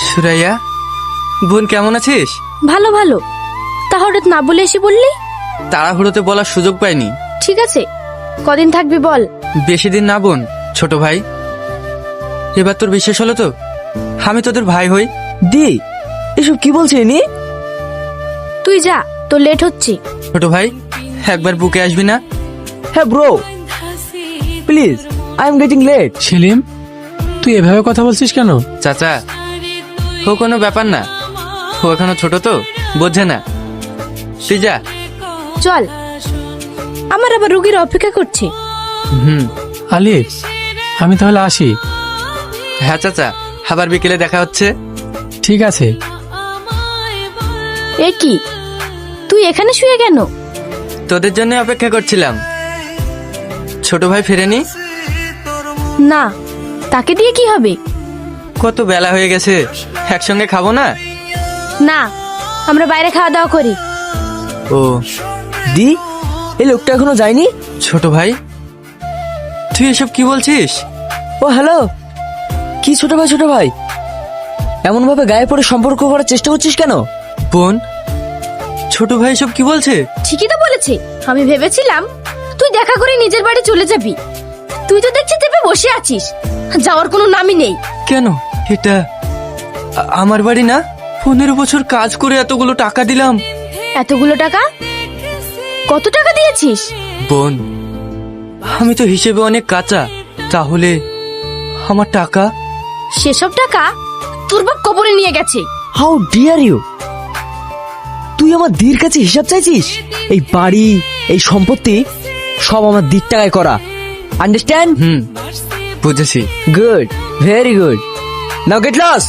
সুরাইয়া, বোন কেমন আছিস? ভালো ভালো। তা হঠাৎ না বলে এসে বললি? তাড়াহুড়োতে বলার সুযোগ পাইনি। ঠিক আছে, কদিন থাকবি বল? বেশি দিন না বোন, ছোট ভাই। এবার তোর বিশ্বাস হলো তো আমি তোদের ভাই হই? দি, এসব কি বলছে ইনি? তুই যা, তোর লেট হচ্ছে। ছোট ভাই, একবার বুকে আসবি না? হ্যাঁ bro, please, I am getting late. Selim, তুই এভাবে কথা বলছিস কেন? চাচা, ও কোনো ব্যাপার না, ও এখনো ছোট তো, বোঝে না। তুই যা। চল, আমার আবার রুগীর অপেক্ষা করছে। হুম। আলিফ, আমি তাহলে আসি। হ্যাঁ চাচা, আবার বিকেলে দেখা হচ্ছে। ঠিক আছে। এ কি, তুই এখানে শুয়ে কেন? তোদের জন্য অপেক্ষা করছিলাম। ছোট ভাই ফেরেনি? না, তাকে দিয়ে কি হবে? কত বেলা হয়ে গেছে, একসঙ্গে খাবো না? না, আমরা বাইরে খাওয়া দাওয়া করি। ও, দি, এই লোকটা এখনো যায়নি? ছোট ভাই, তুই এসব কি বলছিস? ও হ্যালো, কি ছোট ভাই ছোট ভাই, এমন ভাবে গায়ে পড়ে সম্পর্ক করার চেষ্টা করছিস কেন? বোন, ছোট ভাই এসব কি বলছে? ঠিকই তো বলেছে। আমি ভেবেছিলাম তুই দেখা করে নিজের বাড়ি চলে যাবি। তুই তো দেখছি চেপে বসে আছিস, যাওয়ার কোনো নামই নেই। কেন? এটা আমার বাড়ি না? 15 বছর কাজ করে এতগুলো টাকা দিলাম। এতগুলো টাকা? কত টাকা দিয়েছিস? বোন, আমি তো হিসেবে অনেক কাঁচা, তাহলে আমার টাকা? সেসব টাকা তোর বাপ কবরে নিয়ে গেছে। How dare you! তুই আমার দির কাছে হিসাব চাইছিস? এই বাড়ি, এই সম্পত্তি সব আমার দির টাকায় করা, আন্ডারস্ট্যান্ড? হুম, বুঝেছি। Good, very good. Now get loss.